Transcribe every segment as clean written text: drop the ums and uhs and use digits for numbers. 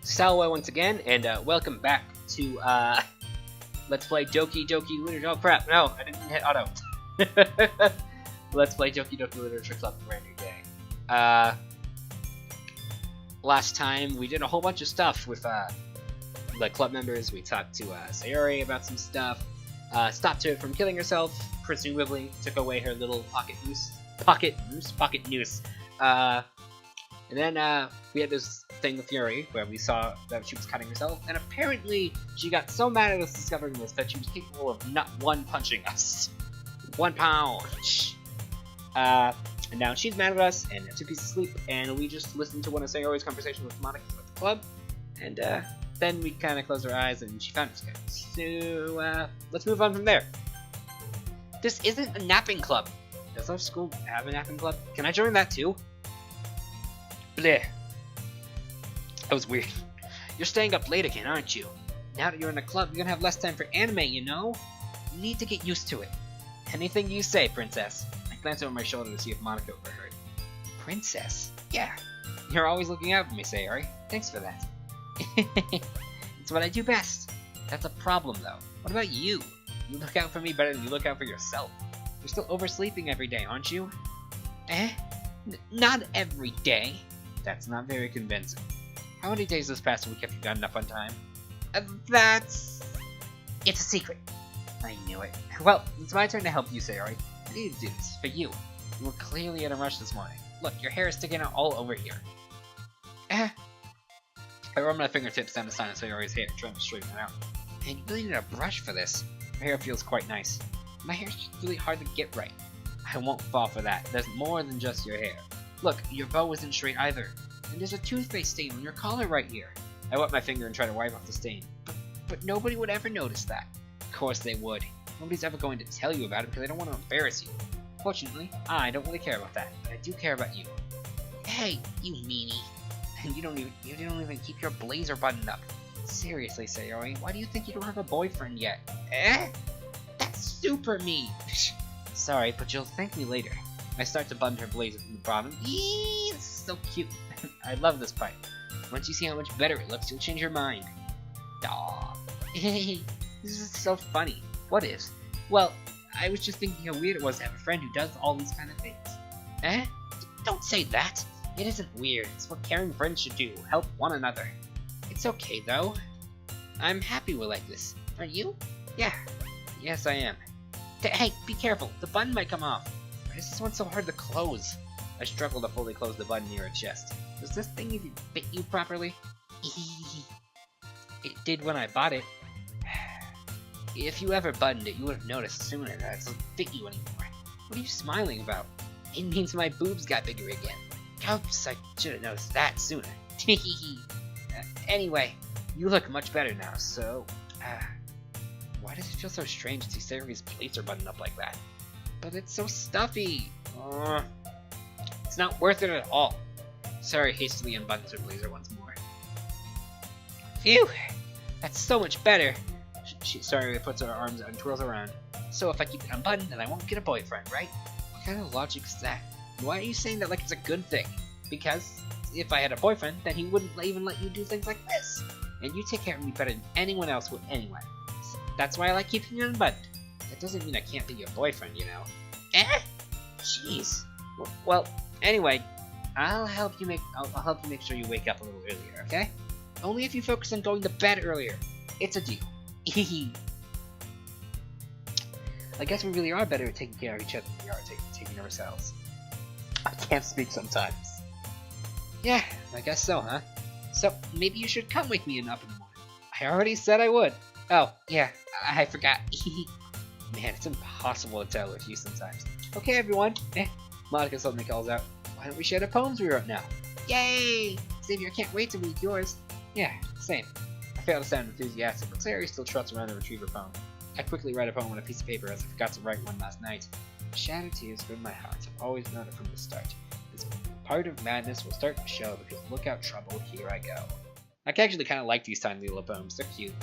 Salwa once again, and welcome back to Let's Play Doki Doki Literature. Oh crap! No, I didn't hit auto. Let's Play Doki Doki Literature Club brand new day. Last time we did a whole bunch of stuff with the club members. We talked to Sayori about some stuff. Stopped her from killing herself. Presumably took away her little pocket noose. And then we had this thing with Yuri where we saw that she was cutting herself, and apparently she got so mad at us discovering this that she was capable of not one punching us. 1 punch! And now she's mad at us, and took a piece of sleep, and we just listened to one of Sayori's conversations with Monica at the club, and then we kind of closed our eyes and she found us again. So let's move on from there. This isn't a napping club. Does our school have a napping club? Can I join that too? Bleh. That was weird. You're staying up late again, aren't you? Now that you're in a club, you're gonna have less time for anime, you know? You need to get used to it. Anything you say, princess. I glanced over my shoulder to see if Monica overheard. Princess? Yeah. You're always looking out for me, Sayori. Thanks for that. It's what I do best. That's a problem, though. What about you? You look out for me better than you look out for yourself. You're still oversleeping every day, aren't you? Not every day. That's not very convincing. How many days this past week have you gotten up on time? It's a secret. I knew it. Well, it's my turn to help you, Sayori. I need to do this for you. You were clearly in a rush this morning. Look, your hair is sticking out all over here. I run my fingertips down the side of Sayori's hair, trying to straighten it out. And you really need a brush for this. Your hair feels quite nice. My hair's just really hard to get right. I won't fall for that. There's more than just your hair. Look, your bow isn't straight either. And there's a toothpaste stain on your collar right here. I wet my finger and try to wipe off the stain. But nobody would ever notice that. Of course they would. Nobody's ever going to tell you about it because they don't want to embarrass you. Fortunately, I don't really care about that, but I do care about you. Hey, you meanie. And you don't even keep your blazer buttoned up. Seriously, Sayori, why do you think you don't have a boyfriend yet? That's super mean. Sorry, but you'll thank me later. I start to button her blazer from the bottom. Eee, this is so cute. I love this part. Once you see how much better it looks, you'll change your mind. Aw. This is so funny. What is? Well, I was just thinking how weird it was to have a friend who does all these kind of things. Don't say that. It isn't weird. It's what caring friends should do. Help one another. It's okay, though. I'm happy we're like this. Aren't you? Yeah. Yes, I am. Hey, be careful. The button might come off. Why is this one so hard to close? I struggle to fully close the button near her chest. Does this thing even fit you properly? It did when I bought it. If you ever buttoned it, you would have noticed sooner that it doesn't fit you anymore. What are you smiling about? It means my boobs got bigger again. Oops, I should have noticed that sooner. Anyway, you look much better now, so... why does it feel so strange to see Sayori's blazer buttoned up like that? But it's so stuffy! It's not worth it at all. Sayori hastily unbuttons her blazer once more. Phew! That's so much better! Sayori puts her arms out and twirls around. So if I keep it unbuttoned, then I won't get a boyfriend, right? What kind of logic is that? Why are you saying that like it's a good thing? Because if I had a boyfriend, then he wouldn't even let you do things like this. And you take care of me better than anyone else would anyway. So that's why I like keeping you unbuttoned. That doesn't mean I can't be your boyfriend, you know. Jeez. Well, anyway, I'll help you make sure you wake up a little earlier, okay? Only if you focus on going to bed earlier. It's a deal. I guess we really are better at taking care of each other than we are taking care of ourselves. I can't speak sometimes. Yeah, I guess so, huh? So, maybe you should come wake me up in the morning. I already said I would. Oh, yeah, I forgot. Man, it's impossible to tell with you sometimes. Okay, everyone. Monica suddenly calls out, why don't we share the poems we wrote now? Yay! Xavier, I can't wait to read yours. Yeah, same. I fail to sound enthusiastic, but Sayori still trots around to retrieve her poem. I quickly write a poem on a piece of paper as I forgot to write one last night. Shattered tears fill my heart. I've always known it from the start. This part of madness will start to show because look out, trouble, here I go. I actually kind of like these tiny little poems. They're cute.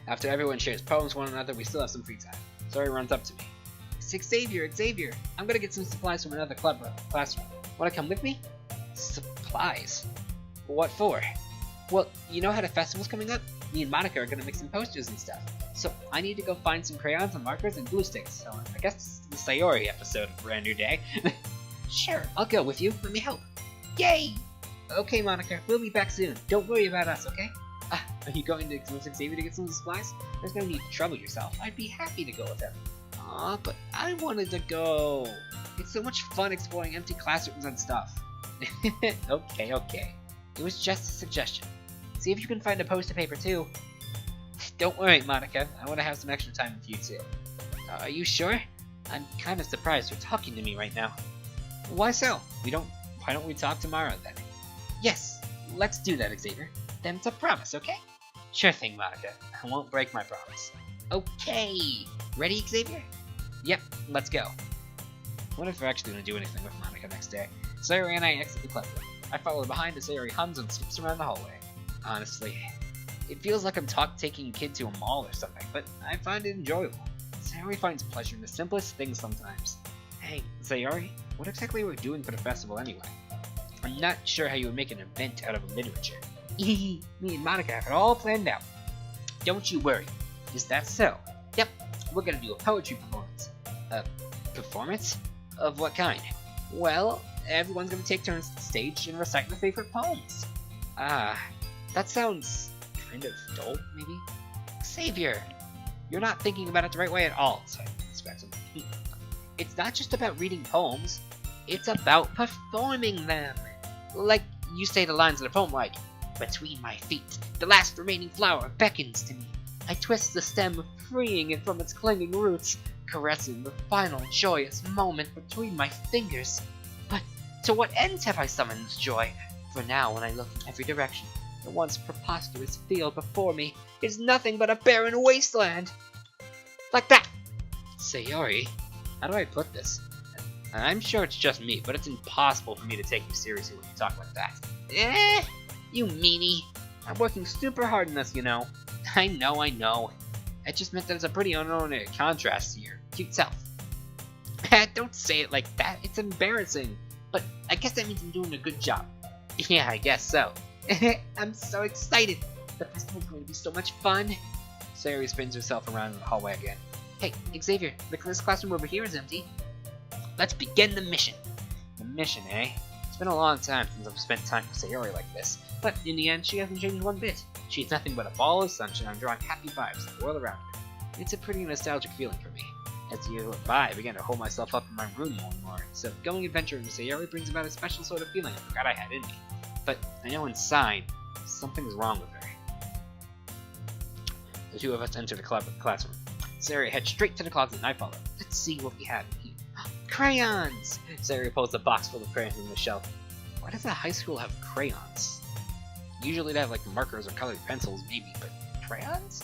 After everyone shares poems with one another, we still have some free time. Sayori runs up to me. Xavier, I'm gonna get some supplies from another classroom. Wanna come with me? Supplies? What for? Well, you know how the festival's coming up? Me and Monica are gonna make some posters and stuff. So I need to go find some crayons and markers and glue sticks. So I guess it's the Sayori episode of Brand New Day. Sure, I'll go with you. Let me help. Yay! Okay, Monica, we'll be back soon. Don't worry about us, okay? Are you going to Xavier to get some supplies? There's no need to trouble yourself. I'd be happy to go with him. Aw, but I wanted to go. It's so much fun exploring empty classrooms and stuff. Okay. It was just a suggestion. See if you can find a poster paper too. Don't worry, Monica. I want to have some extra time with you too. Are you sure? I'm kind of surprised you're talking to me right now. Why so? Why don't we talk tomorrow then? Yes, let's do that, Xavier. Then it's a promise, okay? Sure thing, Monica. I won't break my promise. Okay. Ready, Xavier? Yep, let's go. I wonder if we're actually going to do anything with Monica next day. Sayori and I exit the club. I follow behind as Sayori hums and skips around the hallway. Honestly, it feels like I'm taking a kid to a mall or something, but I find it enjoyable. Sayori finds pleasure in the simplest things sometimes. Hey, Sayori, what exactly are we doing for the festival anyway? I'm not sure how you would make an event out of literature. Me and Monica have it all planned out. Don't you worry. Is that so? Yep, we're gonna do a poetry performance. A performance? Of what kind? Well, everyone's gonna take turns to stage and recite their favorite poems. That sounds kind of dull, maybe? Xavier, you're not thinking about it the right way at all, so I expect him. It's not just about reading poems, it's about performing them. Like, you say the lines of the poem like, between my feet, the last remaining flower beckons to me. I twist the stem, freeing it from its clinging roots, caressing the final joyous moment between my fingers. But to what ends have I summoned this joy? For now, when I look in every direction, the once preposterous field before me is nothing but a barren wasteland. Like that! Sayori, how do I put this? I'm sure it's just me, but it's impossible for me to take you seriously when you talk like that. You meanie. I'm working super hard on this, you know. I know. It just meant that it's a pretty unwarranted contrast to your cute self. Don't say it like that. It's embarrassing. But I guess that means I'm doing a good job. Yeah, I guess so. I'm so excited. The festival's going to be so much fun. Sayori spins herself around in the hallway again. Hey, Xavier, this classroom over here is empty. Let's begin the mission. The mission, eh? It's been a long time since I've spent time with Sayori like this, but in the end, she hasn't changed one bit. She's nothing but a ball of sunshine drawing happy vibes in the world around her. It's a pretty nostalgic feeling for me. As the years went by, I began to hold myself up in my room more and more, so going adventuring with Sayori brings about a special sort of feeling I forgot I had in me. But I know inside, something's wrong with her. The two of us enter the classroom. Sayori heads straight to the closet and I follow. Let's see what we have in here. Crayons! Sayori pulls a box full of crayons from the shelf. Why does a high school have crayons? Usually they have like markers or colored pencils maybe, but crayons?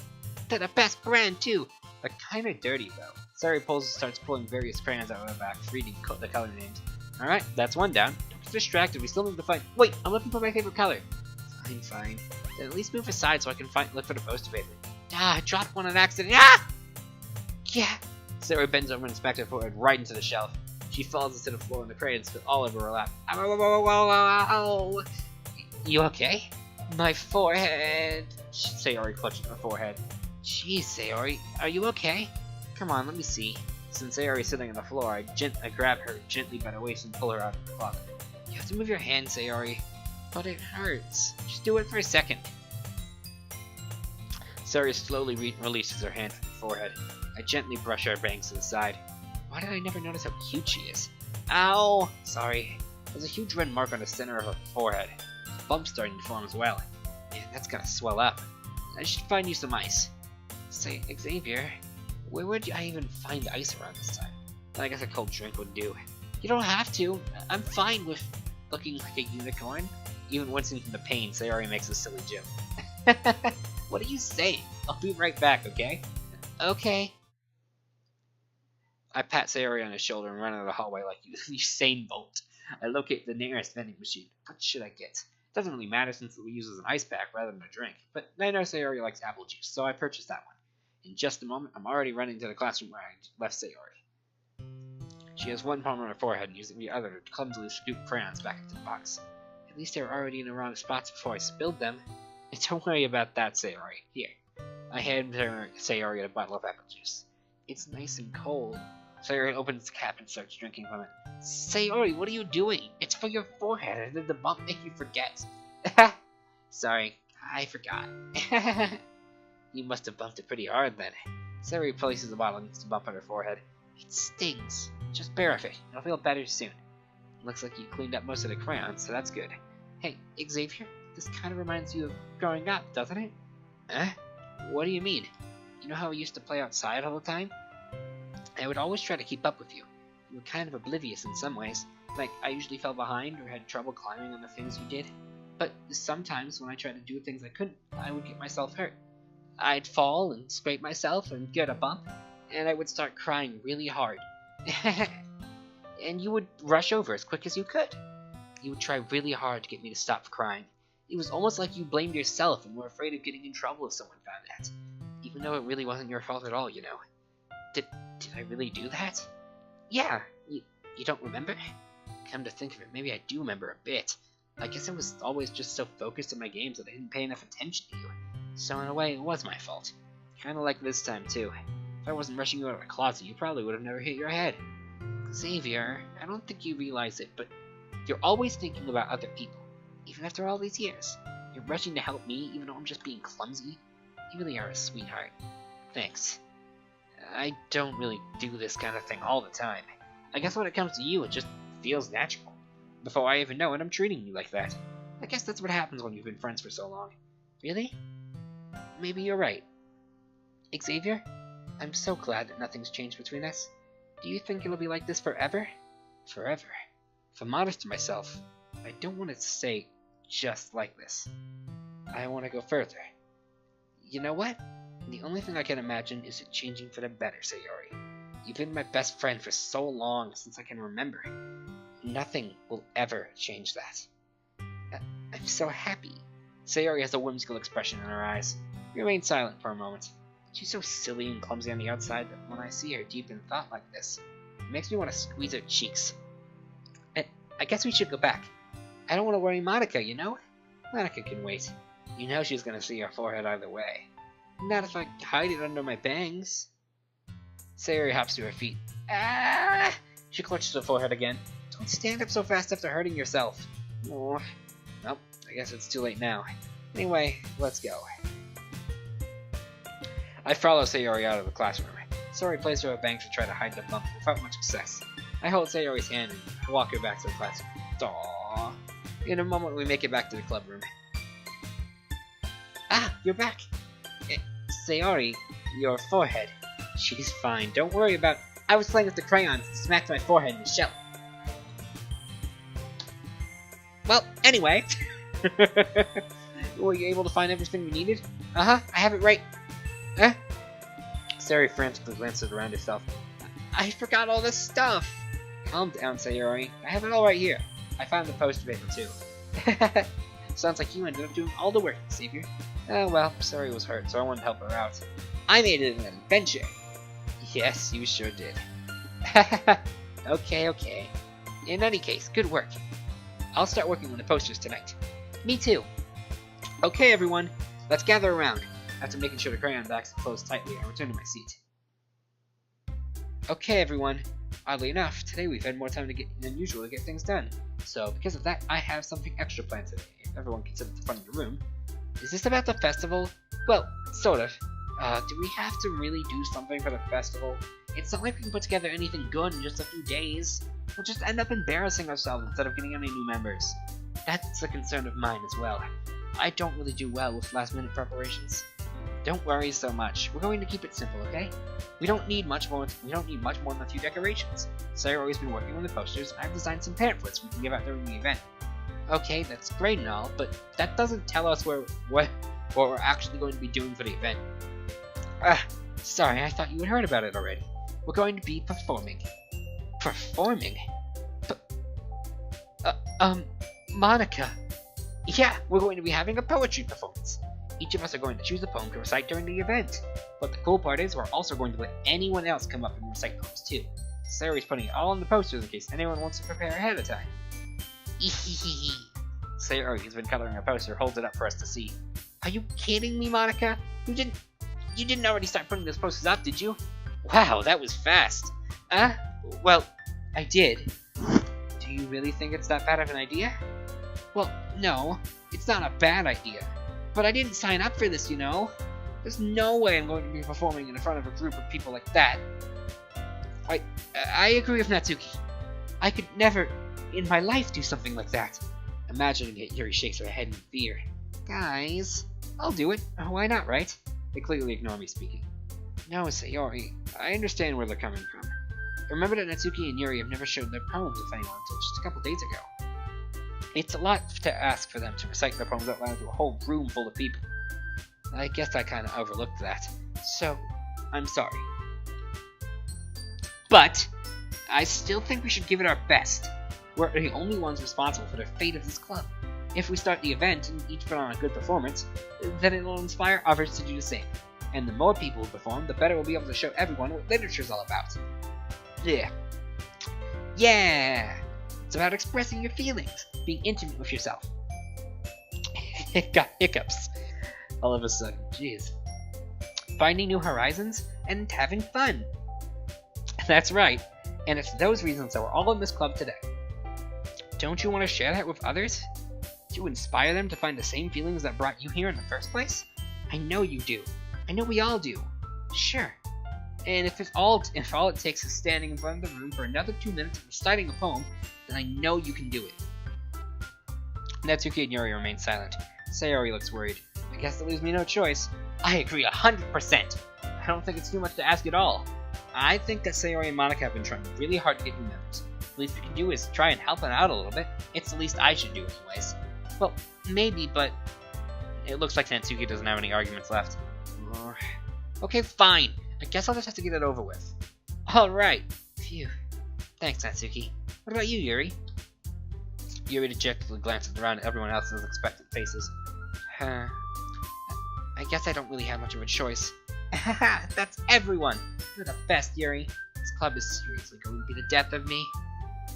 They're the best brand too! They're kinda dirty though. Sayori starts pulling various crayons out of her back, reading the color names. Alright, that's one down. Don't get distracted, we still need to find— Wait, I'm looking for my favorite color. Fine. Then at least move aside so I can look for the poster paper. I dropped one on accident. Yeah! Sayori bends over and inspects her forehead right into the shelf. She falls into the floor and the crayons spill all over her lap. Ow. You okay? My forehead. Sayori clutches her forehead. Jeez, Sayori, are you okay? Come on, let me see. Since Sayori is sitting on the floor, I grab her gently by the waist and pull her out of the closet. You have to move your hand, Sayori. But it hurts. Just do it for a second. Sayori slowly releases her hand from her forehead. I gently brush her bangs to the side. Why did I never notice how cute she is? Ow! Sorry. There's a huge red mark on the center of her forehead. A bump's starting to form as well. Man, that's gonna swell up. I should find you some ice. Say, Xavier, where would I even find ice around this time? I guess a cold drink would do. You don't have to. I'm fine with looking like a unicorn. Even wincing from the pain, Sayori makes a silly joke. What are you saying? I'll be right back, okay? Okay. I pat Sayori on his shoulder and run out of the hallway like Usain Bolt. I locate the nearest vending machine. What should I get? Doesn't really matter since we use as an ice pack rather than a drink, but I know Sayori likes apple juice, so I purchased that one. In just a moment, I'm already running to the classroom where I left Sayori. She has one palm on her forehead and using the other to clumsily scoop crayons back into the box. At least they were already in the wrong spots before I spilled them. Don't worry about that, Sayori. Here. I hand her Sayori a bottle of apple juice. It's nice and cold. Sayori opens the cap and starts drinking from it. Sayori, what are you doing? It's for your forehead, and did the bump make you forget? Sorry, I forgot. You must have bumped it pretty hard then. Sayori places the bottle against the bump on her forehead. It stings. Just bear with it. It'll feel better soon. Looks like you cleaned up most of the crayons, so that's good. Hey, Xavier, this kind of reminds you of growing up, doesn't it? Eh? What do you mean? You know how we used to play outside all the time? I would always try to keep up with you. You were kind of oblivious in some ways. Like, I usually fell behind or had trouble climbing on the things you did. But sometimes when I tried to do things I couldn't, I would get myself hurt. I'd fall and scrape myself and get a bump, and I would start crying really hard. And you would rush over as quick as you could. You would try really hard to get me to stop crying. It was almost like you blamed yourself and were afraid of getting in trouble if someone found out. Even though it really wasn't your fault at all, you know. Did I really do that? Yeah, you don't remember? Come to think of it, maybe I do remember a bit. I guess I was always just so focused on my games that I didn't pay enough attention to you. So in a way, it was my fault. Kinda like this time, too. If I wasn't rushing you out of the closet, you probably would have never hit your head. Xavier, I don't think you realize it, but you're always thinking about other people. Even after all these years. You're rushing to help me, even though I'm just being clumsy. You really are a sweetheart. Thanks. I don't really do this kind of thing all the time. I guess when it comes to you, it just feels natural. Before I even know it, I'm treating you like that. I guess that's what happens when you've been friends for so long. Really? Maybe you're right. Xavier, I'm so glad that nothing's changed between us. Do you think it'll be like this forever? Forever? If I'm honest to myself, I don't want it to stay just like this. I want to go further. You know what? The only thing I can imagine is it changing for the better, Sayori. You've been my best friend for so long, since I can remember. Nothing will ever change that. I'm so happy. Sayori has a whimsical expression in her eyes. We remain silent for a moment. She's so silly and clumsy on the outside that when I see her deep in thought like this, it makes me want to squeeze her cheeks. I guess we should go back. I don't want to worry Monica, you know? Monica can wait. You know she's going to see her forehead either way. Not if I hide it under my bangs. Sayori hops to her feet. Ah! She clutches her forehead again. Don't stand up so fast after hurting yourself. Oh. Nope, I guess it's too late now. Anyway, let's go. I follow Sayori out of the classroom. Sayori plays with her bangs to try to hide the bump without much success. I hold Sayori's hand and walk her back to the classroom. Aww. In a moment, we make it back to the club room. Ah, you're back. Sayori, your forehead. She's fine. Don't worry about. I was playing with the crayons and smacked my forehead in the shell. Well, anyway. Were you able to find everything we needed? Uh-huh, I have it right. Sayori frantically glances around herself. I forgot all this stuff. Calm down, Sayori. I have it all right here. I found the poster paper, too. Sounds like you ended up doing all the work, Xavier. Oh, well, Sayori was hurt, so I wanted to help her out. I made it an adventure. Yes, you sure did. Okay. In any case, good work. I'll start working on the posters tonight. Me too. Okay, everyone, let's gather around. After making sure the crayon backs are closed tightly, I return to my seat. Okay, everyone. Oddly enough, today we've had more time than usual to get things done. So, because of that, I have something extra planned today. If everyone can sit at the front of the room. Is this about the festival? Well, sort of. Do we have to really do something for the festival? It's not like we can put together anything good in just a few days. We'll just end up embarrassing ourselves instead of getting any new members. That's a concern of mine as well. I don't really do well with last-minute preparations. Don't worry so much. We're going to keep it simple, okay? We don't need much more than a few decorations. Sayori's been working on the posters, and I've designed some pamphlets we can give out during the event. Okay, that's great and all, but that doesn't tell us what we're actually going to be doing for the event. Sorry, I thought you had heard about it already. We're going to be performing. Performing? Monica. Yeah, we're going to be having a poetry performance. Each of us are going to choose a poem to recite during the event. But the cool part is we're also going to let anyone else come up and recite poems too. Sayori's putting it all on the posters in case anyone wants to prepare ahead of time. Sayori, who's been coloring a poster, holds it up for us to see. Are you kidding me, Monica? You didn't already start putting those posters up, did you? Wow, that was fast. Well, I did. Do you really think it's that bad of an idea? Well, no, it's not a bad idea. But I didn't sign up for this, you know? There's no way I'm going to be performing in front of a group of people like that. I agree with Natsuki. I could never, in my life, do something like that. Imagining it, Yuri shakes her head in fear. Guys, I'll do it. Why not, right? They clearly ignore me speaking. No, Sayori, I understand where they're coming from. Remember that Natsuki and Yuri have never showed their poems with anyone until just a couple days ago. It's a lot to ask for them to recite their poems out loud to a whole room full of people. I guess I kinda overlooked that. So, I'm sorry. But, I still think we should give it our best. We're the only ones responsible for the fate of this club. If we start the event and each put on a good performance, then it will inspire others to do the same. And the more people who perform, the better we'll be able to show everyone what literature's all about. Yeah! It's about expressing your feelings, being intimate with yourself. Got hiccups. All of a sudden, jeez. Finding new horizons and having fun. That's right, and it's those reasons that we're all in this club today. Don't you want to share that with others? To inspire them to find the same feelings that brought you here in the first place? I know you do. I know we all do. Sure. And if all it takes is standing in front of the room for another 2 minutes and reciting a poem, then I know you can do it. Natsuki and Yuri remain silent. Sayori looks worried. I guess that leaves me no choice. I agree 100%. I don't think it's too much to ask at all. I think that Sayori and Monica have been trying really hard to get new members. The least we can do is try and help them out a little bit. It's the least I should do anyways. Well, maybe, but it looks like Natsuki doesn't have any arguments left. Okay, fine. I guess I'll just have to get it over with. Alright. Phew. Thanks, Natsuki. What about you, Yuri? Yuri dejectedly glances around at everyone else's expectant faces. I guess I don't really have much of a choice. Haha, that's everyone! You're the best, Yuri. This club is seriously going to be the death of me.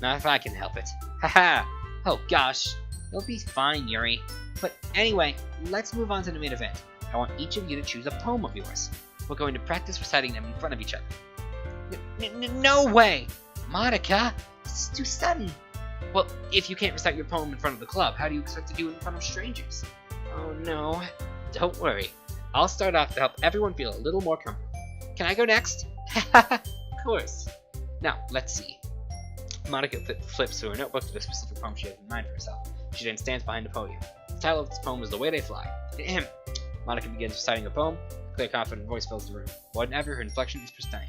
Not if I can help it. Haha! Oh gosh. You'll be fine, Yuri. But anyway, let's move on to the main event. I want each of you to choose a poem of yours. We're going to practice reciting them in front of each other. No way! Monica! This is too sudden! Well, if you can't recite your poem in front of the club, how do you expect to do it in front of strangers? Oh no. Don't worry. I'll start off to help everyone feel a little more comfortable. Can I go next? Of course. Now, let's see. Monica flips through her notebook to the specific poem she has in mind for herself. She then stands behind the podium. The title of this poem is The Way They Fly. Ahem. Monica begins reciting a poem. A clear, confident voice fills the room. More than ever, her inflection is pristine.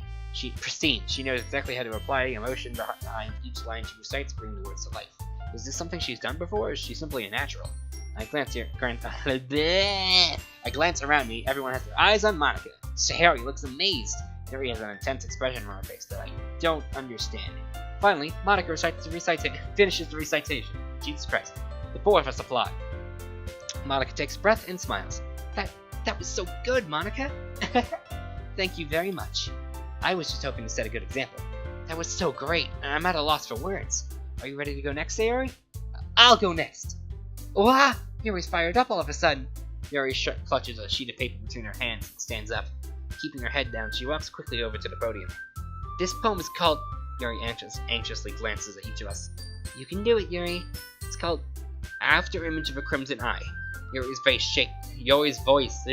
She knows exactly how to apply emotion behind each line she recites, bringing the words to life. Is this something she's done before, or is she simply a natural? I glance around me. Everyone has their eyes on Monica. Sayori looks amazed. Yuri has an intense expression on her face that I don't understand. Finally, Monica finishes the recitation. Jesus Christ. The four of us applaud. Monica takes a breath and smiles. That was so good, Monica! Thank you very much. I was just hoping to set a good example. That was so great, and I'm at a loss for words. Are you ready to go next, Sayori? I'll go next! Wah! Yuri's fired up all of a sudden. Yuri clutches a sheet of paper between her hands and stands up. Keeping her head down, she walks quickly over to the podium. This poem is called... Yuri anxiously glances at each of us. You can do it, Yuri. It's called After Image of a Crimson Eye. Yuri's face shakes. Yuri's voice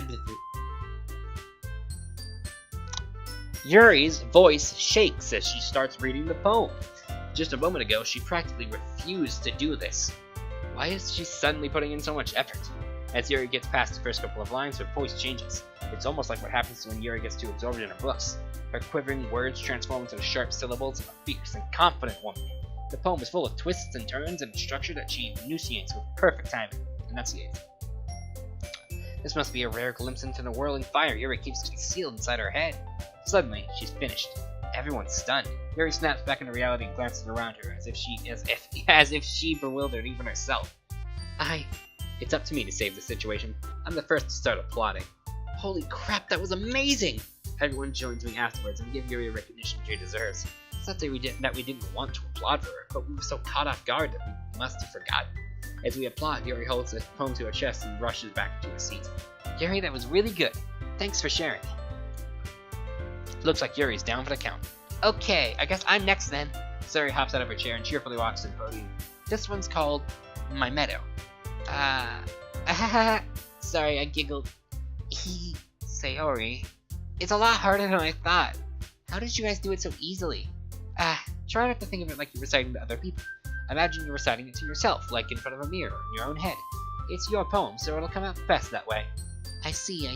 shakes as she starts reading the poem. Just a moment ago, she practically refused to do this. Why is she suddenly putting in so much effort? As Yuri gets past the first couple of lines, her voice changes. It's almost like what happens when Yuri gets too absorbed in her books. Her quivering words transform into the sharp syllables of a fierce and confident woman. The poem is full of twists and turns and a structure that she enunciates with perfect timing. This must be a rare glimpse into the whirling fire Yuri keeps concealed inside her head. Suddenly, she's finished. Everyone's stunned. Yuri snaps back into reality and glances around her as if she bewildered even herself. It's up to me to save the situation. I'm the first to start applauding. Holy crap, that was amazing! Everyone joins me afterwards and give Yuri a recognition she deserves. It's not that we didn't want to applaud for her, but we were so caught off guard that we must have forgotten. As we applaud, Yuri holds the poem to her chest and rushes back to her seat. Yuri, that was really good. Thanks for sharing. Looks like Yuri's down for the count. Okay, I guess I'm next then. Sayori hops out of her chair and cheerfully walks to the podium. This one's called My Meadow. Sorry, I giggled. Sayori. It's a lot harder than I thought. How did you guys do it so easily? Try not to think of it like you're reciting to other people. Imagine you're reciting it to yourself, like in front of a mirror in your own head. It's your poem, so it'll come out best that way. I see.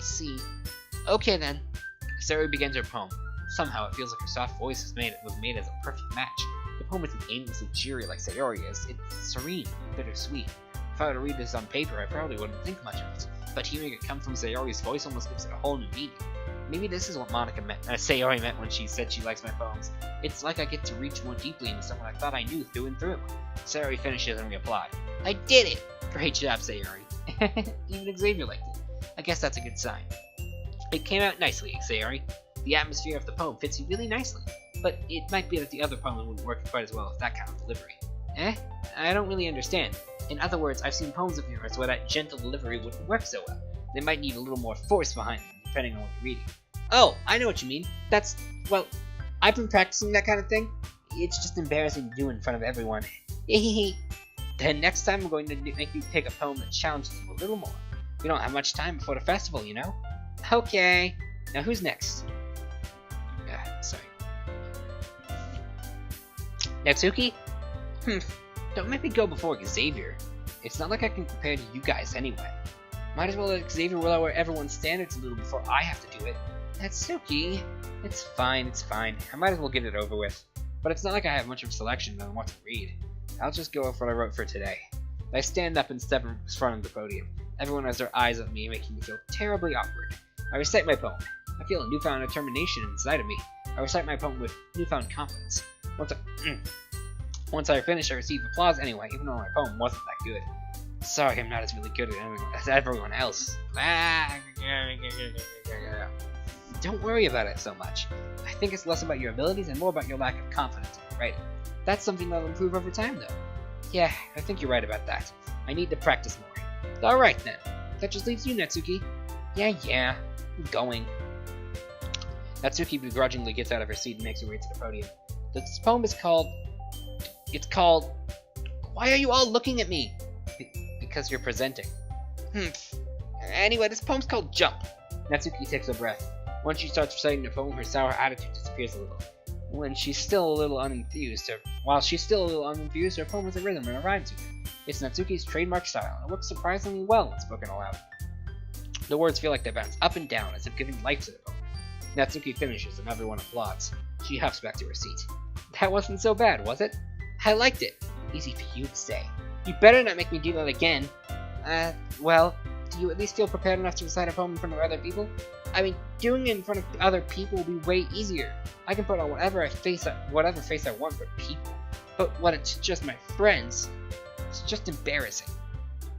Okay then. Sayori begins her poem. Somehow it feels like her soft voice was made as a perfect match. The poem isn't aimlessly cheery like Sayori is. It's serene, bittersweet. If I were to read this on paper, I probably wouldn't think much of it. But hearing it come from Sayori's voice almost gives it a whole new meaning. Maybe this is what Sayori meant when she said she likes my poems. It's like I get to reach more deeply into someone I thought I knew through and through. Sayori finishes and we applaud. I did it! Great job, Sayori. Even Xavier liked it. I guess that's a good sign. It came out nicely, Sayori. The atmosphere of the poem fits you really nicely. But it might be that the other poems wouldn't work quite as well with that kind of delivery. I don't really understand. In other words, I've seen poems of yours where that gentle delivery wouldn't work so well. They might need a little more force behind them, depending on what you're reading. Oh, I know what you mean. Well, I've been practicing that kind of thing. It's just embarrassing to do in front of everyone. Then next time I'm going to make you pick a poem that challenges you a little more. We don't have much time before the festival, you know? Okay. Now who's next? Sorry. Natsuki? Don't make me go before Xavier. It's not like I can compare to you guys anyway. Might as well let Xavier lower everyone's standards a little before I have to do it. Natsuki. It's fine. I might as well get it over with. But it's not like I have much of a selection on what to read. I'll just go with what I wrote for today. I stand up and step in front of the podium. Everyone has their eyes on me, making me feel terribly awkward. I recite my poem. I feel a newfound determination inside of me. I recite my poem with newfound confidence. Once I finish, I receive applause anyway, even though my poem wasn't that good. Sorry, I'm not as really good as everyone else. Don't worry about it so much. I think it's less about your abilities and more about your lack of confidence in writing. That's something that'll improve over time, though. Yeah, I think you're right about that. I need to practice more. Alright then. That just leaves you, Natsuki. Yeah. I'm going. Natsuki begrudgingly gets out of her seat and makes her way to the podium. This poem is called... It's called... Why are you all looking at me? Because you're presenting. Anyway, this poem's called Jump. Natsuki takes a breath. Once she starts reciting the poem, her sour attitude disappears a little. While she's still a little unenthused, her poem has a rhythm and a rhyme to it. It's Natsuki's trademark style, and it works surprisingly well when spoken aloud. The words feel like they bounce up and down, as if giving life to the poem. Natsuki finishes, and everyone applauds. She hops back to her seat. That wasn't so bad, was it? I liked it. Easy for you to say. You better not make me do that again. Well, do you at least feel prepared enough to recite a poem in front of other people? I mean, doing it in front of other people will be way easier. I can put on whatever face I want for people. But when it's just my friends, it's just embarrassing.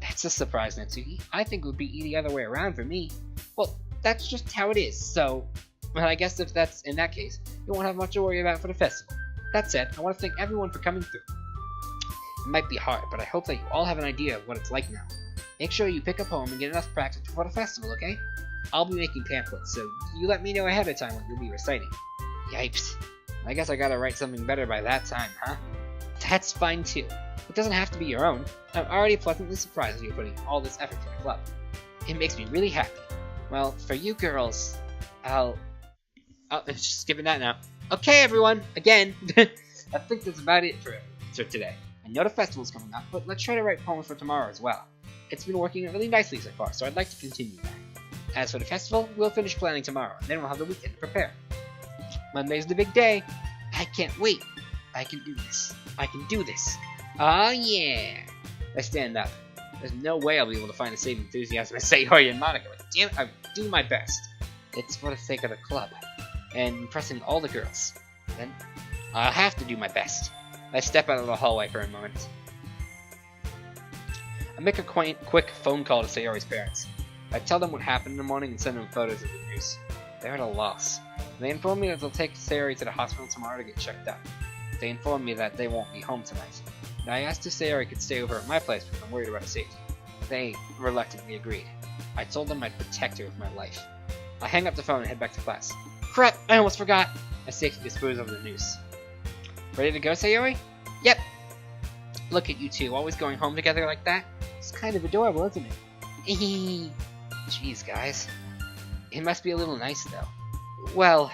That's a surprise, Natsuki. I think it would be the other way around for me. Well, that's just how it is, so... Well, I guess if that's in that case, you won't have much to worry about for the festival. That said, I want to thank everyone for coming through. It might be hard, but I hope that you all have an idea of what it's like now. Make sure you pick a poem and get enough practice before the festival, okay? I'll be making pamphlets, so you let me know ahead of time what you'll be reciting. Yipes. I guess I gotta write something better by that time, huh? That's fine too. It doesn't have to be your own. I'm already pleasantly surprised that you're putting all this effort for the club. It makes me really happy. Well, for you girls, I'll just skipping that now. Okay, everyone, again. I think that's about it for today. I know the festival's coming up, but let's try to write poems for tomorrow as well. It's been working really nicely so far, so I'd like to continue that. As for the festival, we'll finish planning tomorrow, and then we'll have the weekend to prepare. Monday's the big day. I can't wait. I can do this. Oh yeah. I stand up. There's no way I'll be able to find the same enthusiasm as Sayori and Monica, but damn it, I'll do my best. It's for the sake of the club, and impressing all the girls. Then, I'll have to do my best. I step out of the hallway for a moment. I make a quick phone call to Sayori's parents. I tell them what happened in the morning and send them photos of the news. They're at a loss. They inform me that they'll take Sayori to the hospital tomorrow to get checked out. They inform me that they won't be home tonight. I asked if Sayori could stay over at my place because I'm worried about her safety. They reluctantly agreed. I told them I'd protect her with my life. I hang up the phone and head back to class. Crap! I almost forgot! I safely dispose of the noose. Ready to go, Sayori? Yep! Look at you two, always going home together like that. It's kind of adorable, isn't it? Jeez, guys. It must be a little nice, though. Well...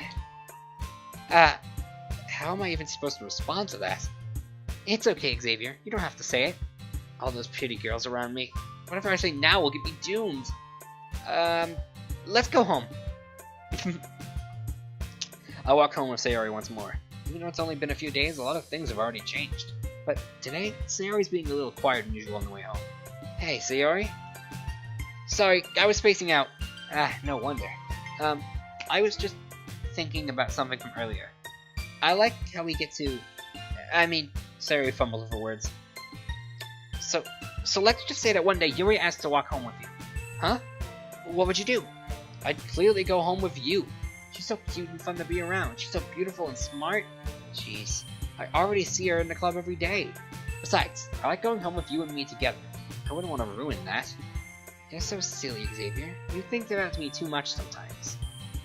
how am I even supposed to respond to that? It's okay, Xavier. You don't have to say it. All those pretty girls around me. Whatever I say now will get me doomed. Let's go home. I walk home with Sayori once more. Even though it's only been a few days, a lot of things have already changed. But today, Sayori's being a little quieter than usual on the way home. Hey, Sayori? Sorry, I was spacing out. No wonder. I was just thinking about something from earlier. I like how we get to... Sayori fumbled over words. So let's just say that one day Yuri asked to walk home with you. Huh? What would you do? I'd clearly go home with you. She's so cute and fun to be around. She's so beautiful and smart. Jeez, I already see her in the club every day. Besides, I like going home with you and me together. I wouldn't want to ruin that. You're so silly, Xavier. You think about me too much sometimes.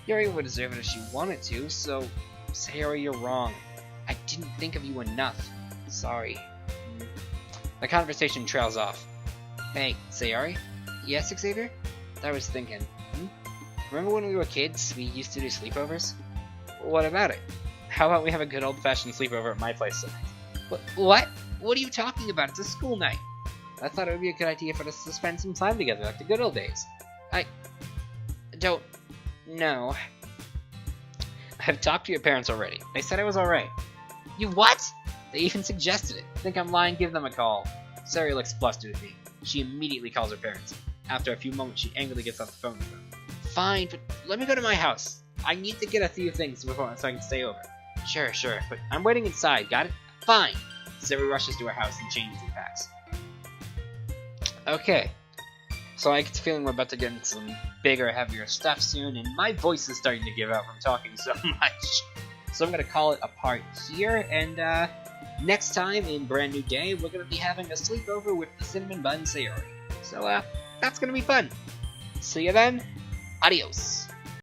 Yuri would deserve it if she wanted to, so... Sayori, you're wrong. I didn't think of you enough. Sorry. The conversation trails off. Hey, Sayori? Yes, Xavier? I was thinking. Remember when we were kids, we used to do sleepovers? What about it? How about we have a good old-fashioned sleepover at my place tonight? What? What are you talking about? It's a school night. I thought it would be a good idea for us to spend some time together like the good old days. I don't know. I've talked to your parents already. They said I was alright. You what? They even suggested it. Think I'm lying? Give them a call. Sayori looks flustered at me. She immediately calls her parents. After a few moments, she angrily gets off the phone with them. Fine, but let me go to my house. I need to get a few things before so I can stay over. Sure, but I'm waiting inside, got it? Fine. Sayori rushes to her house and changes and packs. Okay. So I get the feeling we're about to get into some bigger, heavier stuff soon, and my voice is starting to give out from talking so much. So I'm going to call it a part here, and next time in Brand New Day, we're going to be having a sleepover with the Cinnamon Bun Sayori. So that's going to be fun. See you then. Adios.